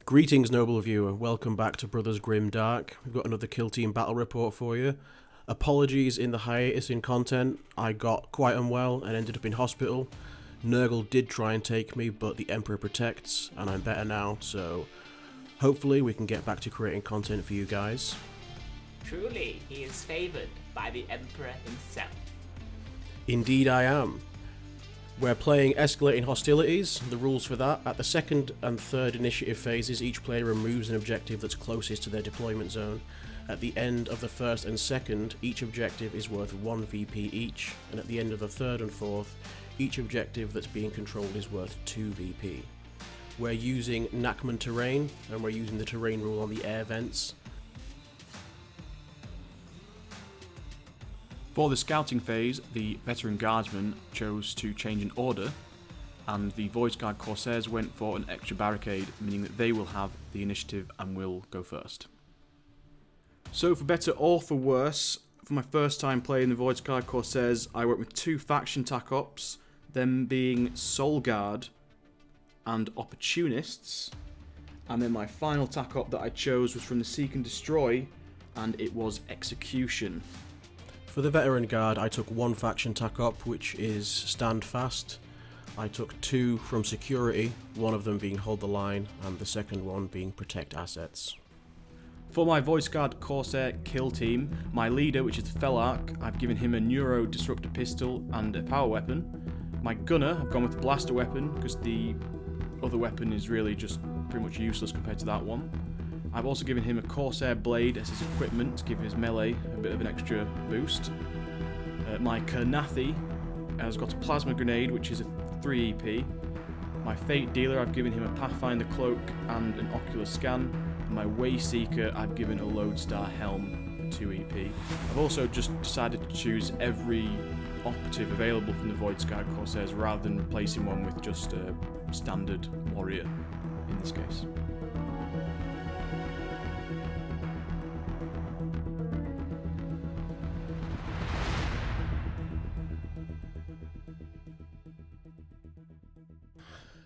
Greetings, noble viewer. Welcome back to Brothers Grim Dark. We've got another kill team battle report for you. Apologies in the hiatus in content. I got quite unwell and ended up in hospital. Nurgle did try and take me, but the Emperor protects, and I'm better now, so hopefully we can get back to creating content for you guys. Truly, he is favoured by the Emperor himself. Indeed I am. We're playing escalating hostilities. The rules for that: at the second and third initiative phases, each player removes an objective that's closest to their deployment zone. At the end of the first and second, each objective is worth 1 VP each, and at the end of the third and fourth, each objective that's being controlled is worth 2 VP. We're using Nachmund terrain, and we're using the terrain rule on the air vents. For the scouting phase, the veteran guardsmen chose to change an order, and the Voidscarred Corsairs went for an extra barricade, meaning that they will have the initiative and will go first. So for better or for worse, for my first time playing the Voidscarred Corsairs, I went with 2 faction tac-ops, them being Soul Guard and Opportunists, and then my final tac-op that I chose was from the Seek and Destroy, and it was Execution. For the Veteran Guard, I took 1 faction tac-op, which is Stand Fast. I took 2 from Security, one of them being Hold the Line, and the second one being Protect Assets. For my Voidscarred Corsair kill team, my leader, which is the Felarch, I've given him a Neuro Disruptor pistol and a power weapon. My gunner, I've gone with the blaster weapon, because the other weapon is really just pretty much useless compared to that one. I've also given him a Corsair blade as his equipment to give his melee a bit of an extra boost. My Kernathi has got a plasma grenade, which is a 3 EP. My Fate dealer, I've given him a Pathfinder cloak and an ocular scan. And my Wayseeker, I've given a Lodestar helm for 2 EP. I've also just decided to choose every operative available from the Voidscarred Corsairs rather than replacing one with just a standard warrior in this case.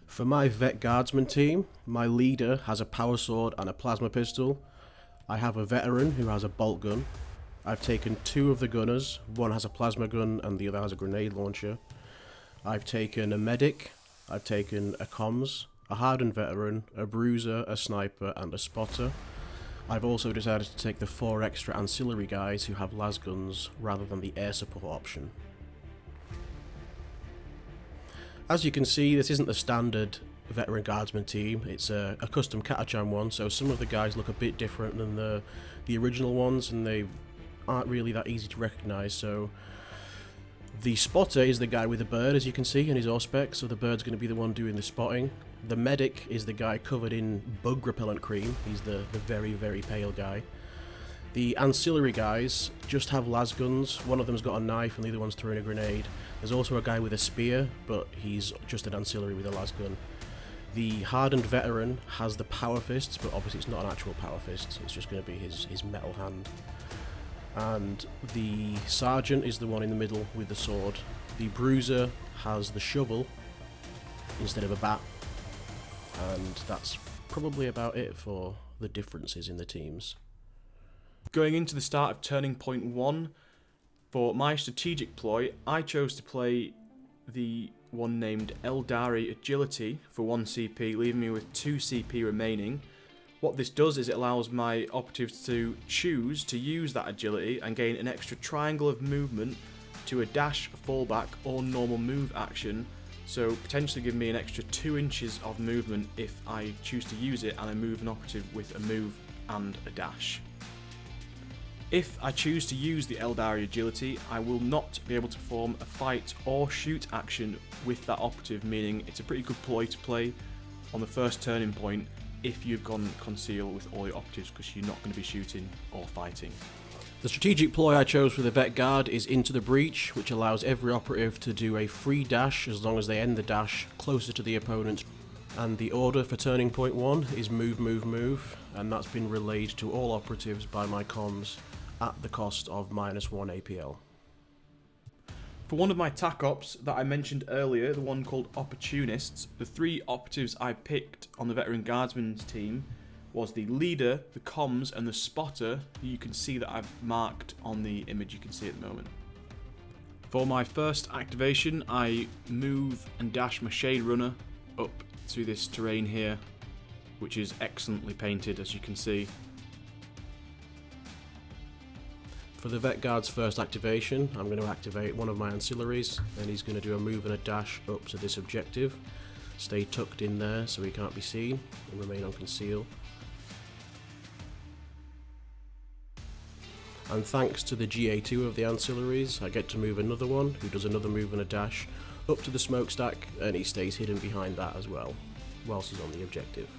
For my Vet Guardsman team, my leader has a power sword and a plasma pistol. I have a veteran who has a bolt gun. I've taken 2 of the gunners, one has a plasma gun and the other has a grenade launcher. I've taken a medic, I've taken a comms, a hardened veteran, a bruiser, a sniper and a spotter. I've also decided to take the 4 extra ancillary guys who have las guns rather than the air support option. As you can see, this isn't the standard Veteran Guardsman team, it's a custom Catachan one, so some of the guys look a bit different than the original ones, and they aren't really that easy to recognise. So the spotter is the guy with the bird, as you can see in his auspex, so the bird's going to be the one doing the spotting. The medic is the guy covered in bug repellent cream, he's the very, very pale guy. The ancillary guys just have las guns, one of them's got a knife and the other one's throwing a grenade. There's also a guy with a spear, but he's just an ancillary with a las gun. The hardened veteran has the power fists, but obviously it's not an actual power fist, it's just going to be his metal hand. And the sergeant is the one in the middle with the sword. The bruiser has the shovel instead of a bat. And that's probably about it for the differences in the teams. Going into the start of Turning Point 1, for my strategic ploy, I chose to play the one named Eldari Agility for 1 CP, leaving me with 2 CP remaining. What this does is it allows my operatives to choose to use that agility and gain an extra triangle of movement to a dash, fallback or normal move action, so potentially give me an extra 2 inches of movement if I choose to use it and I move an operative with a move and a dash. If I choose to use the Eldari Agility, I will not be able to perform a fight or shoot action with that operative, meaning it's a pretty good ploy to play on the first turning point if you've gone conceal with all your operatives, because you're not going to be shooting or fighting. The strategic ploy I chose for the Vet Guard is Into the Breach, which allows every operative to do a free dash as long as they end the dash closer to the opponent. And the order for Turning Point 1 is Move, Move, Move, and that's been relayed to all operatives by my comms at the cost of -1 APL. For one of my TAC ops that I mentioned earlier, the one called Opportunists, the 3 operatives I picked on the Veteran Guardsman's team was the leader, the comms, and the spotter, who you can see that I've marked on the image you can see at the moment. For my first activation, I move and dash my Shade Runner up to this terrain here, which is excellently painted, as you can see. For the Vet Guard's first activation, I'm going to activate one of my ancillaries, and he's going to do a move and a dash up to this objective. Stay tucked in there so he can't be seen, and remain on conceal. And thanks to the GA2 of the ancillaries, I get to move another one, who does another move and a dash, up to the smokestack, and he stays hidden behind that as well, whilst he's on the objective.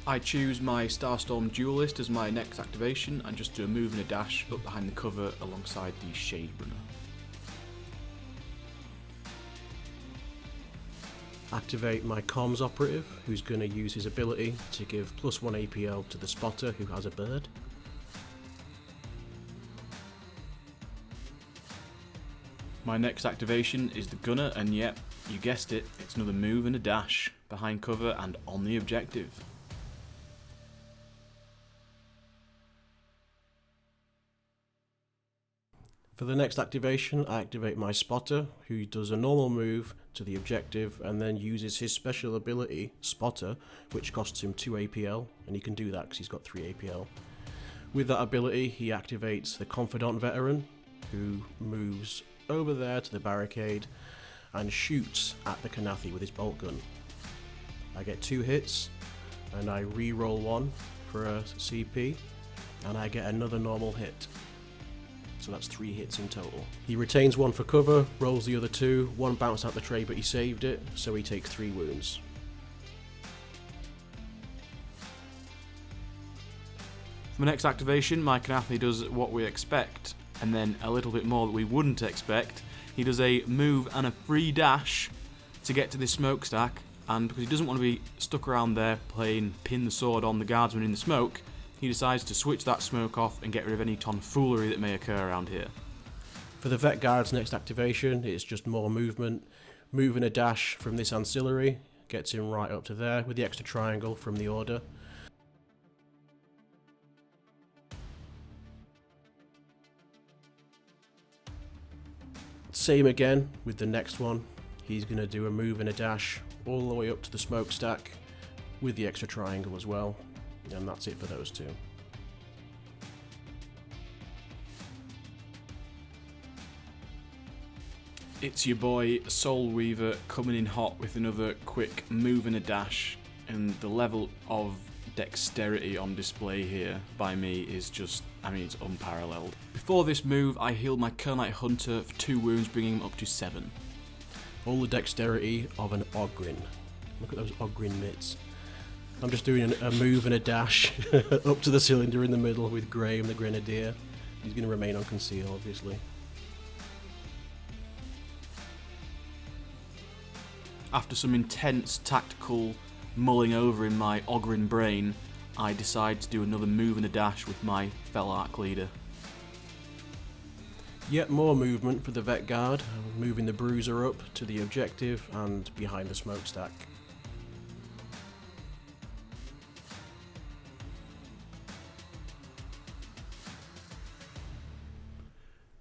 I choose my Starstorm Duelist as my next activation and just do a move and a dash up behind the cover alongside the Shade Runner. Activate my comms operative, who's going to use his ability to give +1 APL to the spotter who has a bird. My next activation is the Gunner, and yep, you guessed it, it's another move and a dash behind cover and on the objective. For the next activation, I activate my spotter, who does a normal move to the objective and then uses his special ability, Spotter, which costs him 2 APL, and he can do that because he's got 3 APL. With that ability, he activates the Confidant Veteran, who moves over there to the barricade and shoots at the Kanathi with his bolt gun. I get 2 hits, and I re-roll 1 for a CP, and I get another normal hit. So that's 3 hits in total. He retains 1 for cover, rolls the other 2, 1 bounced out the tray but he saved it, so he takes 3 wounds. For my next activation, my Kanathi does what we expect, and then a little bit more that we wouldn't expect. He does a move and a free dash to get to this smokestack, and because he doesn't want to be stuck around there playing pin the sword on the guardsman in the smoke, he decides to switch that smoke off and get rid of any tomfoolery that may occur around here. For the Vet Guard's next activation, it's just more movement. Move and a dash from this ancillary, gets him right up to there with the extra triangle from the order. Same again with the next one. He's going to do a move and a dash all the way up to the smokestack with the extra triangle as well. And that's it for those 2. It's your boy Soul Weaver coming in hot with another quick move and a dash, and the level of dexterity on display here by me is just, it's unparalleled. Before this move, I healed my Kernite Hunter for 2 wounds, bringing him up to 7. All the dexterity of an Ogrin. Look at those Ogrin mitts. I'm just doing a move and a dash up to the cylinder in the middle with Graham the Grenadier. He's going to remain on conceal, obviously. After some intense tactical mulling over in my Ogrin brain, I decide to do another move and a dash with my Felarch leader. Yet more movement for the Vet Guard, moving the Bruiser up to the objective and behind the smokestack.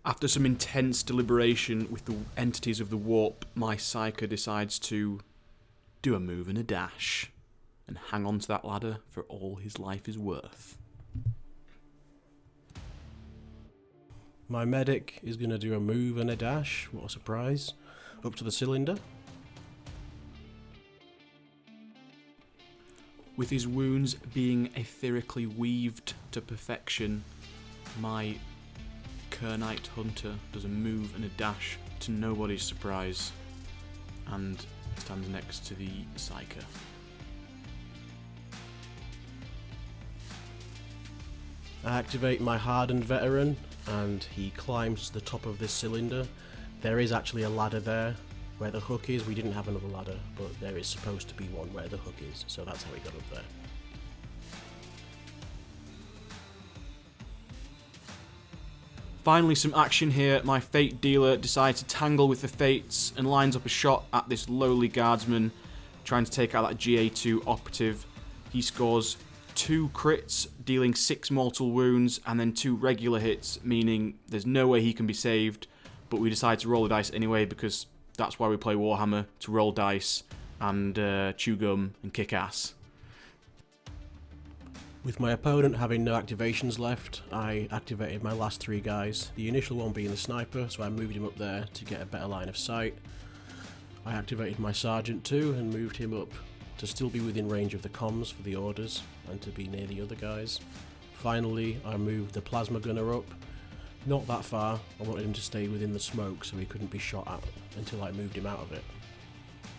After some intense deliberation with the entities of the warp, my Psyker decides to do a move and a dash and hang on to that ladder for all his life is worth. My Medic is going to do a move and a dash, what a surprise, up to the cylinder. With his wounds being etherically weaved to perfection, my Kernite Hunter does a move and a dash to nobody's surprise and stands next to the Psyker. I activate my Hardened Veteran and he climbs to the top of this cylinder. There is actually a ladder there where the hook is. We didn't have another ladder, but there is supposed to be one where the hook is, so that's how he got up there. Finally, some action here. My Fate dealer decides to tangle with the Fates and lines up a shot at this lowly guardsman trying to take out that GA2 operative. He scores 2 crits, dealing 6 mortal wounds, and then 2 regular hits, meaning there's no way he can be saved, but we decide to roll the dice anyway because that's why we play Warhammer, to roll dice and chew gum and kick ass. With my opponent having no activations left, I activated my last 3 guys, the initial one being the sniper, so I moved him up there to get a better line of sight. I activated my sergeant too and moved him up to still be within range of the comms for the orders and to be near the other guys. Finally, I moved the plasma gunner up, not that far. I wanted him to stay within the smoke so he couldn't be shot at until I moved him out of it.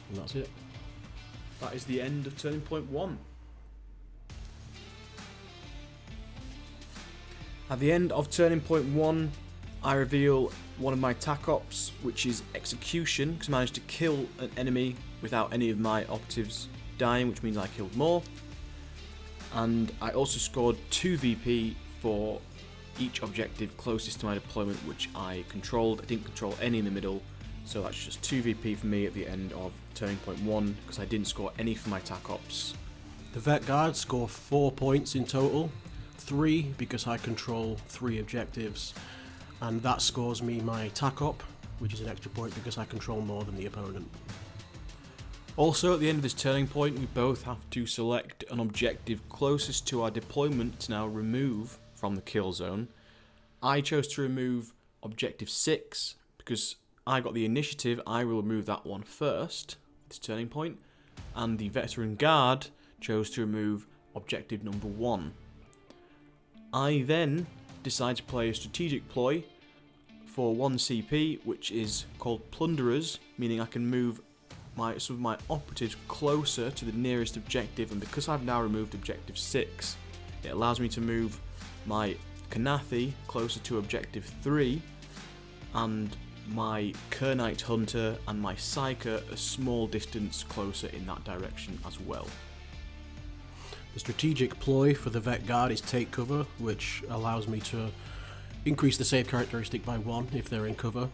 And that's it. That is the end of turning point 1. At the end of turning point 1, I reveal one of my tac ops, which is execution, because I managed to kill an enemy without any of my operatives dying, which means I killed more. And I also scored 2 VP for each objective closest to my deployment, which I controlled. I didn't control any in the middle, so that's just 2 VP for me at the end of turning point 1, because I didn't score any for my tac ops. The Vet Guard score 4 points in total, 3 because I control 3 objectives, and that scores me my tac op, which is an extra point because I control more than the opponent. Also, at the end of this turning point, we both have to select an objective closest to our deployment to now remove from the kill zone. I chose to remove objective 6 because I got the initiative. I will remove that one first, this turning point, and the Veteran Guard chose to remove objective number 1. I then decide to play a strategic ploy for 1 CP, which is called Plunderers, meaning I can move some of my operatives closer to the nearest objective, and because I've now removed objective 6, it allows me to move my Kanathi closer to objective 3, and my Kernite Hunter and my Psyker a small distance closer in that direction as well. The strategic ploy for the Vet Guard is Take Cover, which allows me to increase the save characteristic by 1 if they're in cover.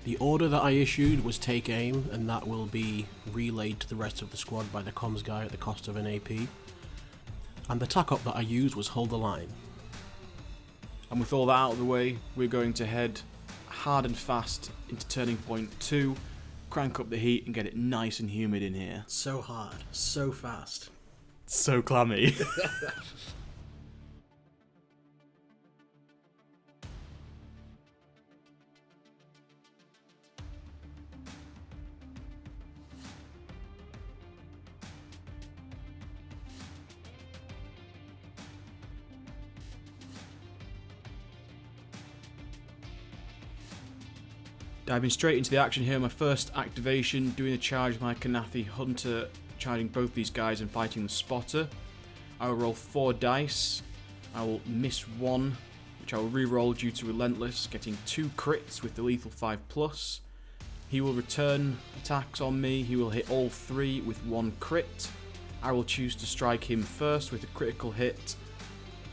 The order that I issued was Take Aim, and that will be relayed to the rest of the squad by the comms guy at the cost of an AP. And the tac op that I used was Hold the Line. And with all that out of the way, we're going to head hard and fast into turning point 2, crank up the heat and get it nice and humid in here. So hard, so fast. So clammy. Diving straight into the action here, my first activation, doing a charge with my Kanathi Hunter, charging both these guys and fighting the spotter. I will roll 4 dice, I will miss 1, which I will re-roll due to Relentless, getting 2 crits with the lethal 5+. He will return attacks on me, he will hit all 3 with 1 crit. I will choose to strike him first with a critical hit,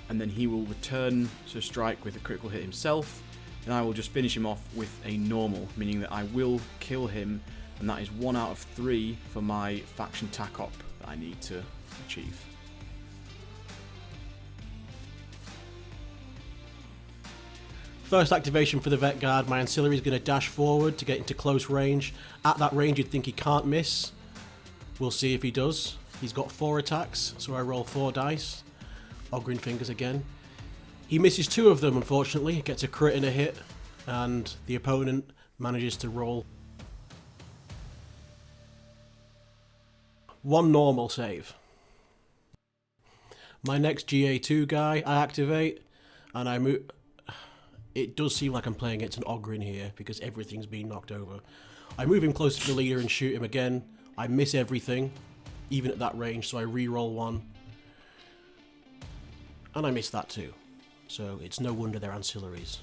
and then he will return to strike with a critical hit himself. And I will just finish him off with a normal, meaning that I will kill him, and that is 1 out of 3 for my faction tac op that I need to achieve. First activation for the Vet Guard, my Ancillary is going to dash forward to get into close range. At that range you'd think he can't miss. We'll see if he does. He's got 4 attacks, so I roll 4 dice. Ogrin Fingers again. He misses 2 of them, unfortunately, gets a crit and a hit, and the opponent manages to roll 1 normal save. My next GA2 guy I activate, and I move. It does seem like I'm playing against an Ogrin here, because everything's been knocked over. I move him closer to the leader and shoot him again. I miss everything, even at that range, so I re-roll 1. And I miss that too. So it's no wonder they're ancillaries.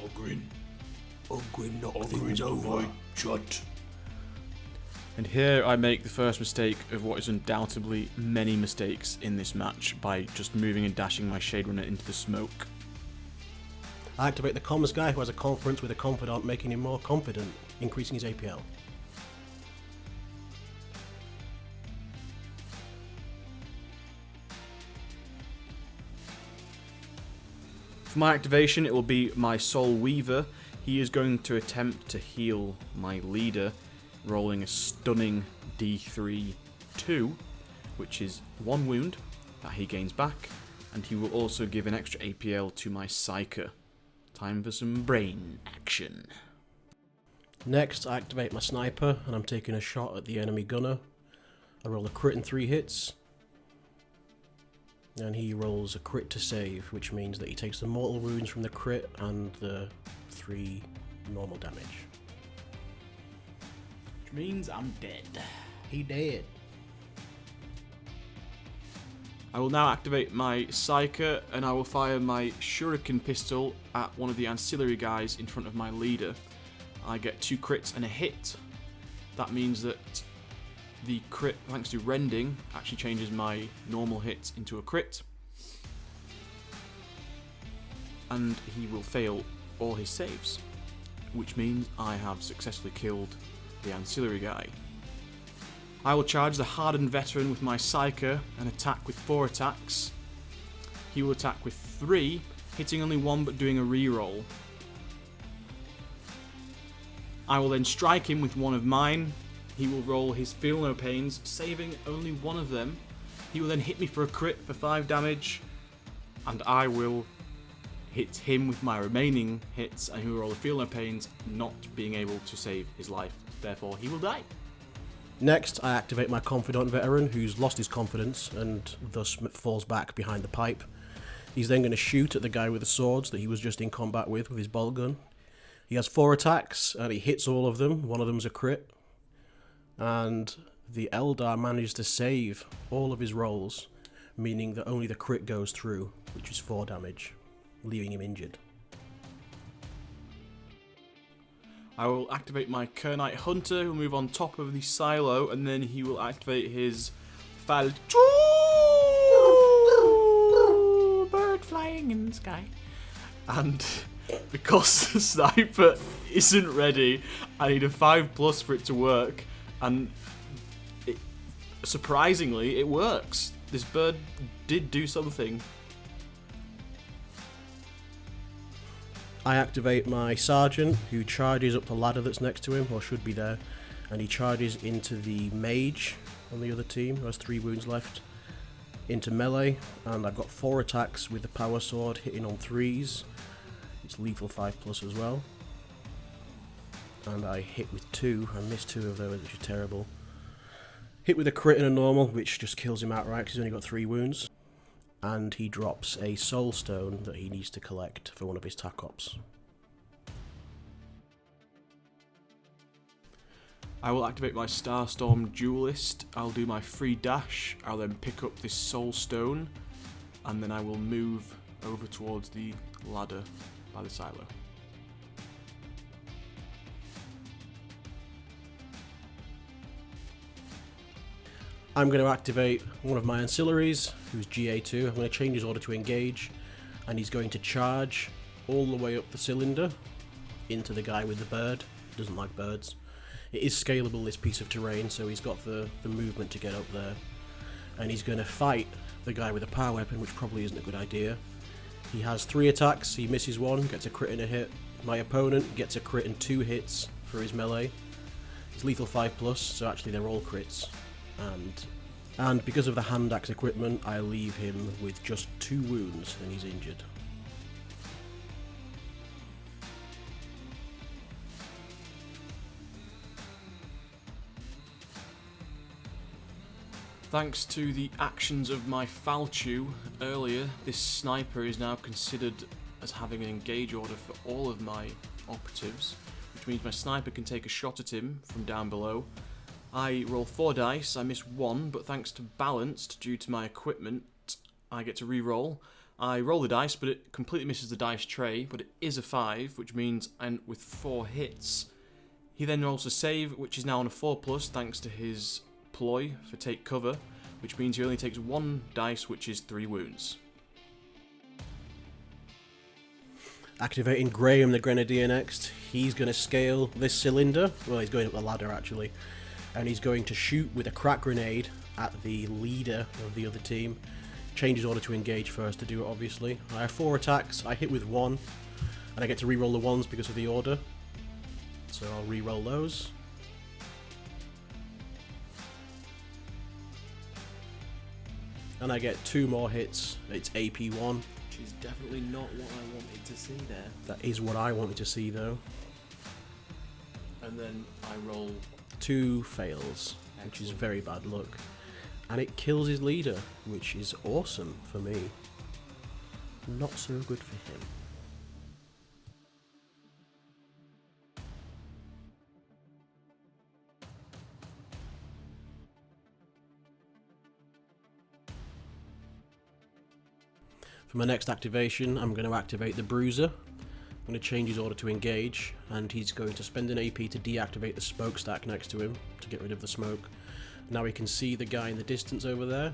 Ogrin knock things over. Shut. And here I make the first mistake of what is undoubtedly many mistakes in this match by just moving and dashing my Shade Runner into the smoke. I activate the comms guy who has a conference with a confidant, making him more confident, increasing his APL. For my activation, it will be my Soul Weaver. He is going to attempt to heal my leader, rolling a stunning D3-2, which is 1 wound that he gains back, and he will also give an extra APL to my Psyker. Time for some brain action. Next, I activate my sniper, and I'm taking a shot at the enemy gunner. I roll a crit and 3 hits. And he rolls a crit to save, which means that he takes the mortal wounds from the crit and the 3 normal damage. Which means I'm dead. He dead. I will now activate my Psyker, and I will fire my Shuriken pistol at one of the ancillary guys in front of my leader. I get 2 crits and a hit. That means that the crit, thanks to rending, actually changes my normal hit into a crit. And he will fail all his saves, which means I have successfully killed the ancillary guy. I will charge the hardened veteran with my Psyker and attack with 4 attacks. He will attack with 3, hitting only 1 but doing a reroll. I will then strike him with 1 of mine. He will roll his Feel No Pains, saving only 1 of them. He will then hit me for a crit for 5 damage, and I will hit him with my remaining hits, and he will roll the Feel No Pains, not being able to save his life. Therefore, he will die. Next, I activate my confidant veteran, who's lost his confidence and thus falls back behind the pipe. He's then going to shoot at the guy with the swords that he was just in combat with his bolt gun. He has 4 attacks, and he hits all of them. 1 of them's a crit. And the Eldar manages to save all of his rolls, meaning that only the crit goes through, which is 4 damage, leaving him injured. I will activate my Kernite Hunter, who will move on top of the silo, and then he will activate his Bird flying in the sky. And because the sniper isn't ready, I need a 5+ for it to work. And surprisingly, it works. This bird did do something. I activate my sergeant, who charges up the ladder that's next to him, or should be there, and he charges into the mage on the other team, who has 3 wounds left, into melee, and I've got 4 attacks with the power sword hitting on 3s. It's lethal 5+ as well. And I hit with 2, I missed 2 of those, which is terrible. Hit with a crit and a normal, which just kills him outright because he's only got 3 wounds. And he drops a soul stone that he needs to collect for one of his tac ops. I will activate my Starstorm Duelist. I'll do my free dash. I'll then pick up this soul stone, and then I will move over towards the ladder by the silo. I'm going to activate one of my ancillaries, who's GA2. I'm going to change his order to engage, and he's going to charge all the way up the cylinder into the guy with the bird. Doesn't like birds. It is scalable, this piece of terrain, so he's got the movement to get up there. And he's going to fight the guy with a power weapon, which probably isn't a good idea. He has 3 attacks, he misses 1, gets a crit and a hit. My opponent gets a crit and 2 hits for his melee. It's lethal 5+, so actually they're all crits. And because of the hand axe equipment, I leave him with just 2 wounds and he's injured. Thanks to the actions of my Falchu earlier, this sniper is now considered as having an engage order for all of my operatives, which means my sniper can take a shot at him from down below. I roll 4 dice, I miss 1, but thanks to balanced due to my equipment, I get to re-roll. I roll the dice, but it completely misses the dice tray, but it is a 5, which means I'm with 4 hits. He then rolls a save, which is now on a 4+, thanks to his ploy for take cover, which means he only takes 1 dice, which is 3 wounds. Activating Graham the Grenadier next. He's going to scale this cylinder. Well, he's going up the ladder actually. And he's going to shoot with a crack grenade at the leader of the other team. Change his order to engage first to do it, obviously. I have 4 attacks. I hit with 1. And I get to reroll the 1s because of the order. So I'll reroll those. And I get 2 more hits. It's AP1. Which is definitely not what I wanted to see there. That is what I wanted to see though. And then I roll 2 fails, which is very bad luck. And it kills his leader, which is awesome for me. Not so good for him. For my next activation, I'm going to activate the Bruiser. I'm going to change his order to engage, and he's going to spend an AP to deactivate the smokestack next to him to get rid of the smoke. Now he can see the guy in the distance over there,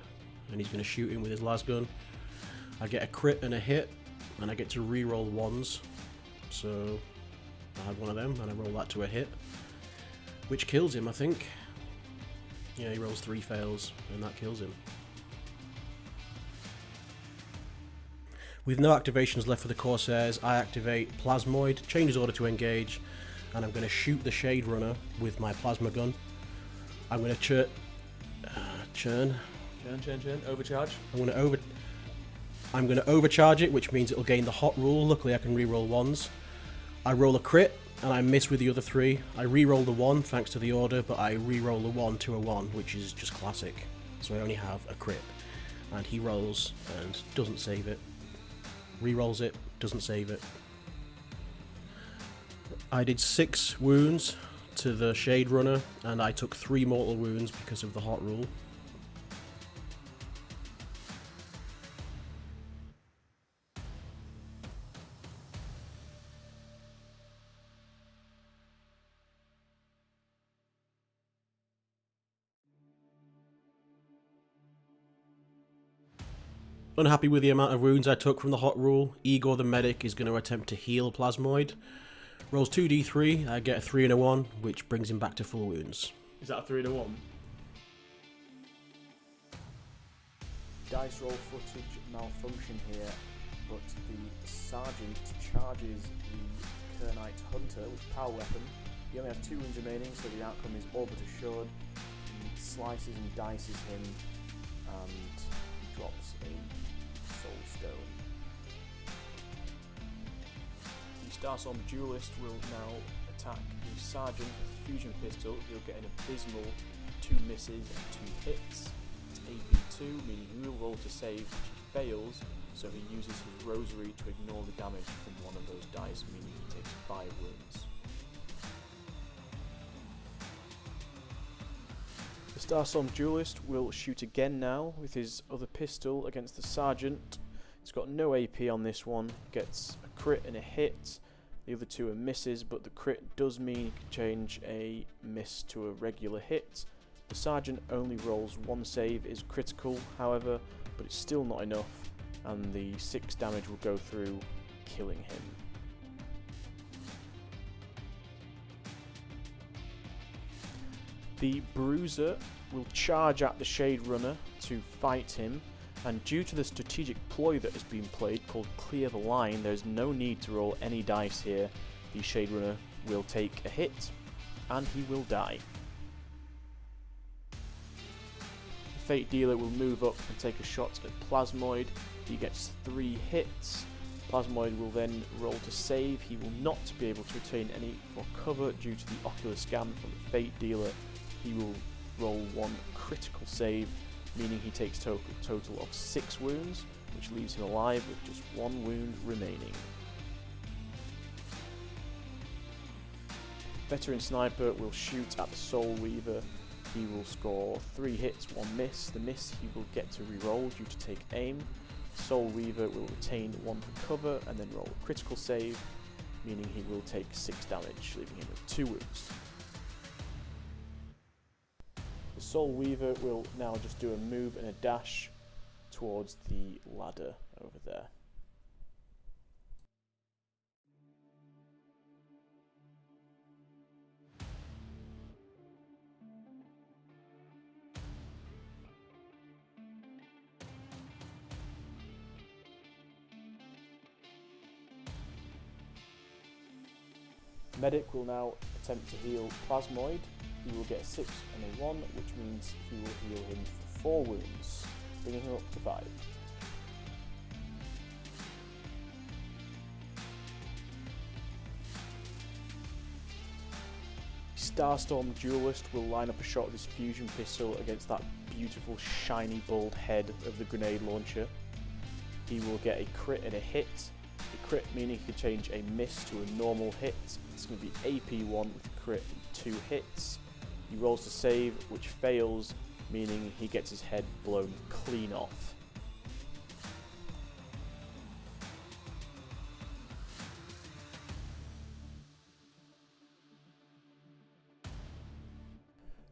and he's going to shoot him with his las-gun. I get a crit and a hit, and I get to re-roll 1s. So I had one of them, and I roll that to a hit, which kills him, I think. Yeah, he rolls 3 fails, and that kills him. With no activations left for the Corsairs, I activate Plasmoid, change his order to engage, and I'm going to shoot the Shade Runner with my plasma gun. I'm going to churn. Overcharge. I'm going to overcharge it, which means it'll gain the hot rule. Luckily I can re-roll 1s. I roll a crit, and I miss with the other 3. I re-roll the 1 thanks to the order, but I re-roll the 1 to a 1, which is just classic. So I only have a crit. And he rolls and doesn't save it. Re-rolls it, doesn't save it. I did 6 wounds to the Shade Runner, and I took 3 mortal wounds because of the hot rule. Unhappy with the amount of wounds I took from the hot rule, Igor the medic is going to attempt to heal Plasmoid. Rolls 2d3, I get a 3 and a 1, which brings him back to full wounds. Is that a 3 and a 1? Dice roll footage malfunction here, but the sergeant charges the Kernite hunter with power weapon. He only has 2 wounds remaining, so the outcome is all but assured. He slices and dices him, and drops a soul stone. The Starstorm Duelist will now attack the Sergeant with a fusion pistol. He'll get an abysmal 2 misses and 2 hits. It's AP2, meaning he will roll to save, which he fails, so he uses his Rosary to ignore the damage from one of those dice, meaning he takes 5 wounds. The Starstorm Duelist will shoot again now with his other pistol against the Sergeant. He's got no AP on this one, gets a crit and a hit. The other 2 are misses, but the crit does mean he can change a miss to a regular hit. The Sergeant only rolls 1 save, is critical however, but it's still not enough, and the 6 damage will go through, killing him. The Bruiser will charge at the Shade Runner to fight him, and due to the strategic ploy that has been played called Clear the Line, there's no need to roll any dice here. The Shade Runner will take a hit, and he will die. The Fate Dealer will move up and take a shot at Plasmoid. He gets 3 hits. Plasmoid will then roll to save. He will not be able to retain any for cover due to the Ocular Scan from the Fate Dealer. He will roll 1 critical save, meaning he takes total of 6 wounds, which leaves him alive with just 1 wound remaining. Veteran Sniper will shoot at the Soul Weaver. He will score 3 hits, 1 miss. The miss he will get to reroll due to take aim. Soul Weaver will retain 1 for cover and then roll a critical save, meaning he will take 6 damage, leaving him with 2 wounds. The Soul Weaver will now just do a move and a dash towards the ladder over there. Medic will now attempt to heal Plasmoid. He will get a 6 and a 1, which means he will heal him for 4 wounds, bringing him up to 5. Starstorm Duelist will line up a shot with his fusion pistol against that beautiful shiny bald head of the grenade launcher. He will get a crit and a hit. A crit meaning he can change a miss to a normal hit. It's going to be AP1 with a crit and 2 hits. He rolls to save, which fails, meaning he gets his head blown clean off.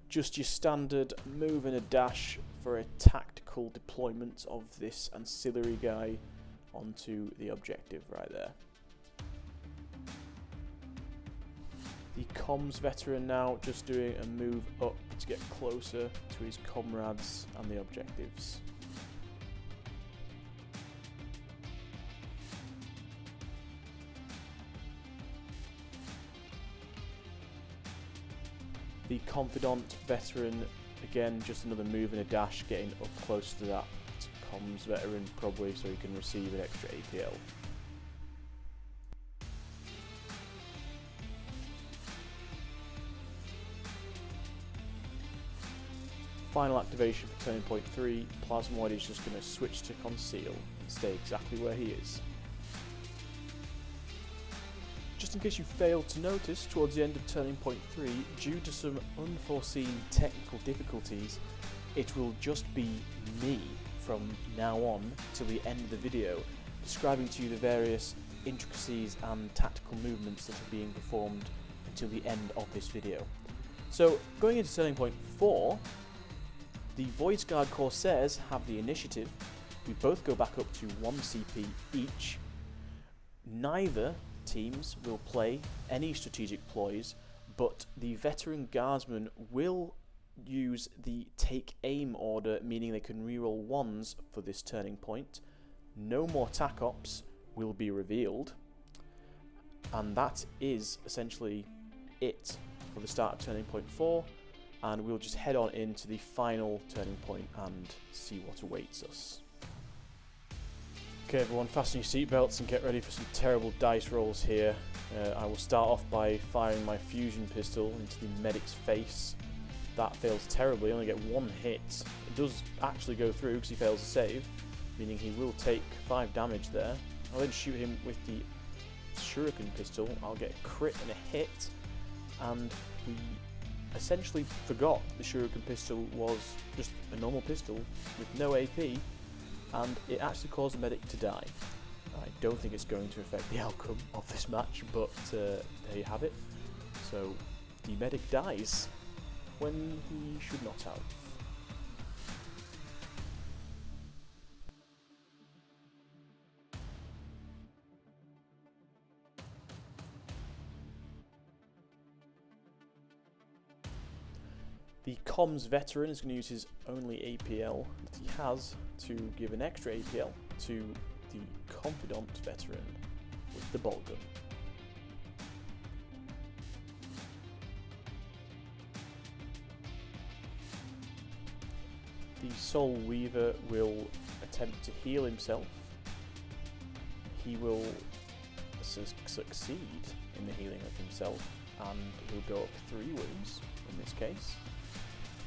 Just your standard move and a dash for a tactical deployment of this ancillary guy onto the objective right there. The comms veteran now just doing a move up to get closer to his comrades and the objectives. The confidant veteran, again just another move and a dash, getting up close to that comms veteran probably so he can receive an extra APL. Final activation for turning point 3, Plasmoid is just going to switch to conceal and stay exactly where he is. Just in case you failed to notice, towards the end of turning point 3, due to some unforeseen technical difficulties, it will just be me from now on till the end of the video, describing to you the various intricacies and tactical movements that are being performed until the end of this video. So, going into turning point 4, the Voidscarred Corsairs have the initiative. We both go back up to 1 CP each. Neither teams will play any strategic ploys, but the veteran guardsmen will use the take aim order, meaning they can reroll 1s for this turning point. No more tac ops will be revealed, and that is essentially it for the start of turning point 4, and we'll just head on into the final turning point and see what awaits us. Okay everyone, fasten your seatbelts and get ready for some terrible dice rolls here. I will start off by firing my fusion pistol into the medic's face. That fails terribly, I only get 1 hit. It does actually go through because he fails to save, meaning he will take 5 damage there. I'll then shoot him with the shuriken pistol. I'll get a crit and a hit, and we essentially forgot the shuriken pistol was just a normal pistol with no AP, and it actually caused the medic to die. I don't think it's going to affect the outcome of this match, but there you have it. So the medic dies when he should not have. The comms veteran is going to use his only APL that he has to give an extra APL to the confidant veteran with the bolt gun. The Soul Weaver will attempt to heal himself. He will succeed in the healing of himself, and he'll go up 3 wounds in this case.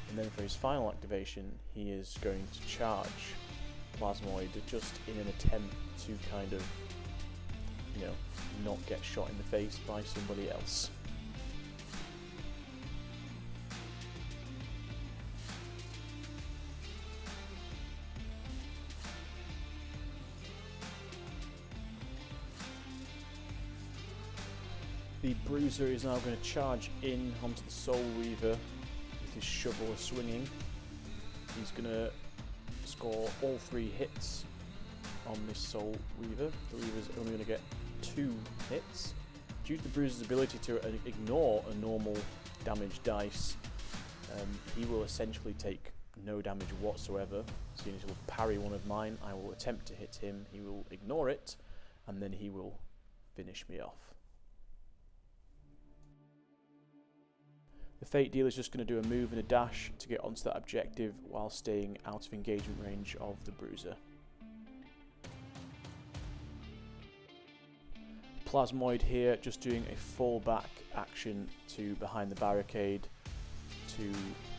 And then for his final activation, he is going to charge Plasmoid just in an attempt to kind of, you know, not get shot in the face by somebody else. The Bruiser is now going to charge in onto the Soul Weaver with his shovel swinging. He's going to score all 3 hits on this Soul Weaver. The Weaver's only going to get 2 hits. Due to the Bruiser's ability to ignore a normal damage dice, he will essentially take no damage whatsoever. Seeing as he will parry one of mine, I will attempt to hit him, he will ignore it, and then he will finish me off. The Fate Dealer is just going to do a move and a dash to get onto that objective while staying out of engagement range of the Bruiser. Plasmoid here just doing a fallback action to behind the barricade to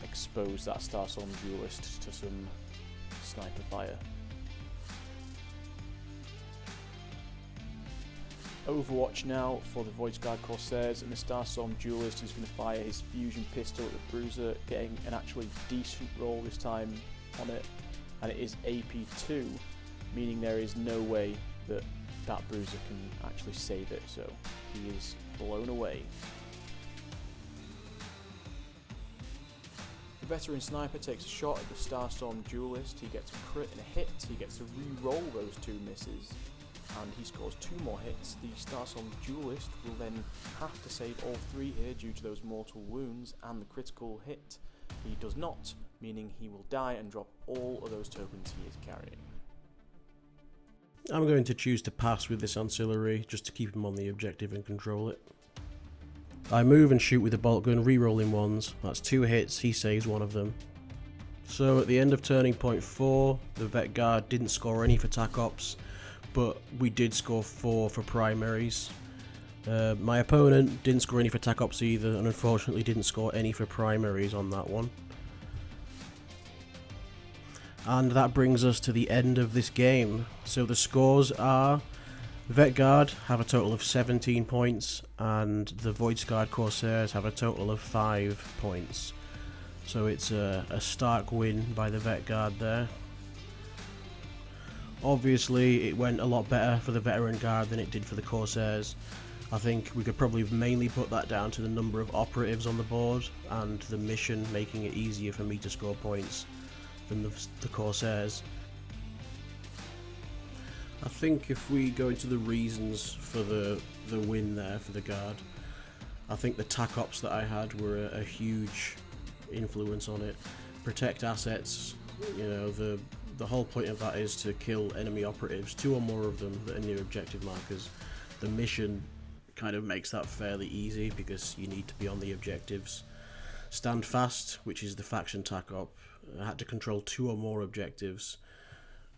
expose that Starstorm Duelist to some sniper fire. Overwatch now for the Voidscarred Corsairs, and the Starstorm Duelist is going to fire his fusion pistol at the Bruiser, getting an actually decent roll this time on it, and it is AP2, meaning there is no way that that Bruiser can actually save it, so he is blown away. The Veteran Sniper takes a shot at the Starstorm Duelist, he gets a crit and a hit, he gets to re-roll those 2 misses, and he scores 2 more hits. The Starstorm Duelist will then have to save all 3 here due to those mortal wounds and the critical hit. He does not, meaning he will die and drop all of those tokens he is carrying. I'm going to choose to pass with this ancillary, just to keep him on the objective and control it. I move and shoot with the bolt gun, re-rolling ones. That's 2 hits, he saves 1 of them. So at the end of turning point 4, the Vet Guard didn't score any for TAC Ops, but we did score 4 for primaries. My opponent didn't score any for TAC Ops either, and unfortunately didn't score any for primaries on that one. And that brings us to the end of this game. So the scores are: Vet Guard have a total of 17 points, and the Voidscarred Corsairs have a total of 5 points. So it's a stark win by the Vet Guard there. Obviously it went a lot better for the Veteran Guard than it did for the Corsairs. I think we could probably mainly put that down to the number of operatives on the board and the mission making it easier for me to score points than the Corsairs. I think if we go into the reasons for the win there for the Guard, I think the TAC Ops that I had were a huge influence on it. Protect assets, you know, the whole point of that is to kill enemy operatives, 2 or more of them that are near objective markers. The mission kind of makes that fairly easy because you need to be on the objectives. Stand Fast, which is the faction TAC Op, I had to control 2 or more objectives,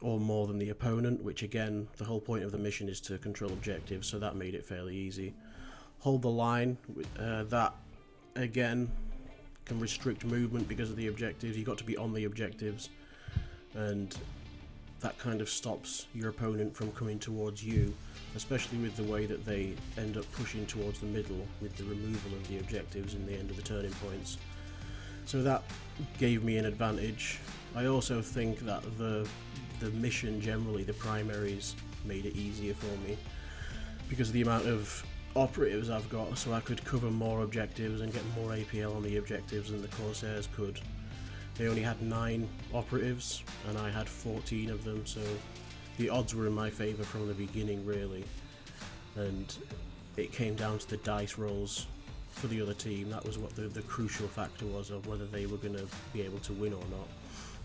or more than the opponent, which again, the whole point of the mission is to control objectives, so that made it fairly easy. Hold the Line, that again can restrict movement because of the objectives. You got to be on the objectives, and that kind of stops your opponent from coming towards you, especially with the way that they end up pushing towards the middle with the removal of the objectives in the end of the turning points. So that gave me an advantage. I also think that the mission generally, the primaries, made it easier for me because of the amount of operatives I've got, so I could cover more objectives and get more APL on the objectives than the Corsairs could. They only had 9 operatives and I had 14 of them, so the odds were in my favour from the beginning really, and it came down to the dice rolls for the other team. That was what the crucial factor was of whether they were going to be able to win or not,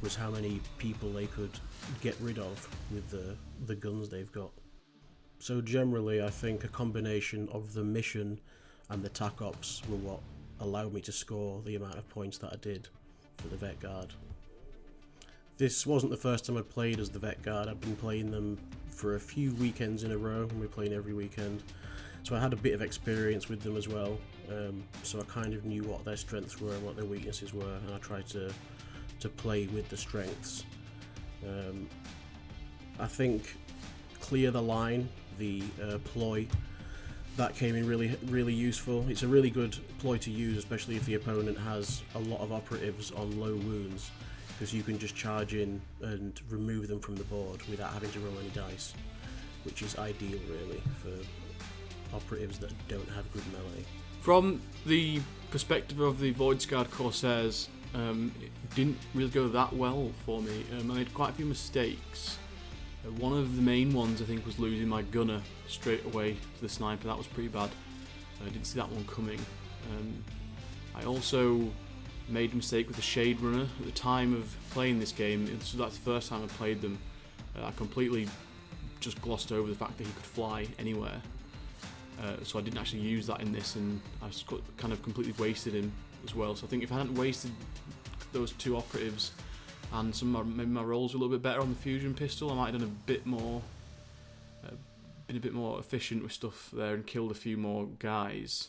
was how many people they could get rid of with the guns they've got. So generally I think a combination of the mission and the TAC Ops were what allowed me to score the amount of points that I did for the Vet Guard. This wasn't the first time I'd played as the Vet Guard. I've been playing them for a few weekends in a row, and we're playing every weekend, so I had a bit of experience with them as well, so I kind of knew what their strengths were and what their weaknesses were, and I tried to play with the strengths. I think Clear the Line, the ploy, that came in really useful. It's a really good ploy to use, especially if the opponent has a lot of operatives on low wounds, because you can just charge in and remove them from the board without having to roll any dice, which is ideal really for operatives that don't have good melee. From the perspective of the Voidscarred Corsairs, it didn't really go that well for me. I made quite a few mistakes. One of the main ones I think was losing my gunner straight away to the sniper. That was pretty bad. I didn't see that one coming. I also made a mistake with the Shade Runner. At the time of playing this game, that's the first time I played them, I completely just glossed over the fact that he could fly anywhere. So I didn't actually use that in this, and I kind of completely wasted him as well. So I think if I hadn't wasted those 2 operatives and maybe my rolls were a little bit better on the fusion pistol, I might have done a bit more, been a bit more efficient with stuff there and killed a few more guys.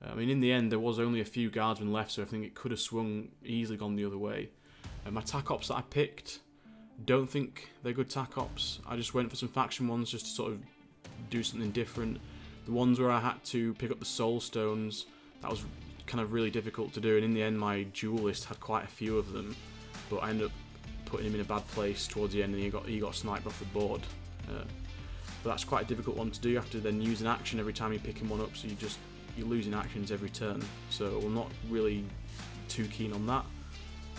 I mean, in the end, there was only a few guardsmen left, so I think it could have swung easily gone the other way. My tac ops that I picked, don't think they're good tac ops. I just went for some faction ones just to sort of do something different. The ones where I had to pick up the soul stones, that was kind of really difficult to do, and in the end my duelist had quite a few of them, but I ended up putting him in a bad place towards the end, and he got sniped off the board. But that's quite a difficult one to do. You have to then use an action every time you pick him one up, so you're losing actions every turn. So I'm not really too keen on that.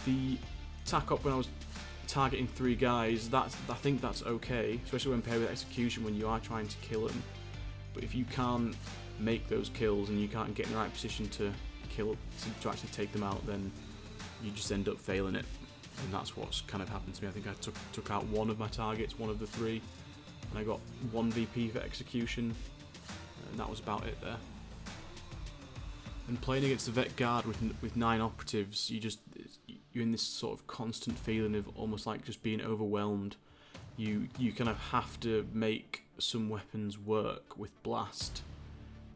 The tac up when I was targeting 3 guys, I think that's okay, especially when paired with execution when you are trying to kill them. But if you can't make those kills and you can't get in the right position to actually take them out, then you just end up failing it. And that's what's kind of happened to me. I think I took out one of my targets, one of the 3, and I got 1 VP for execution, and that was about it there. And playing against the Vet Guard with 9 operatives, you're in this sort of constant feeling of almost like just being overwhelmed. You kind of have to make some weapons work with blast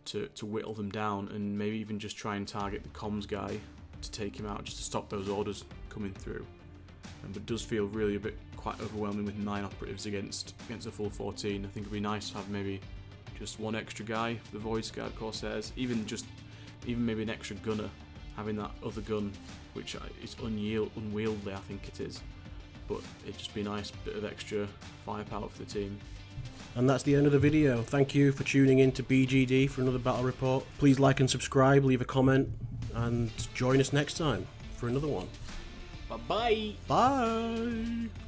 to whittle them down, and maybe even just try and target the comms guy to take him out, just to stop those orders coming through. But it does feel really quite overwhelming with 9 operatives against a full 14. I think it'd be nice to have maybe just 1 extra guy for the Voidscarred Corsairs, even maybe an extra gunner, having that other gun, which is unwieldy, I think it is. But it'd just be a nice bit of extra firepower for the team. And that's the end of the video. Thank you for tuning in to BGD for another battle report. Please like and subscribe, leave a comment, and join us next time for another one. Bye-bye. Bye!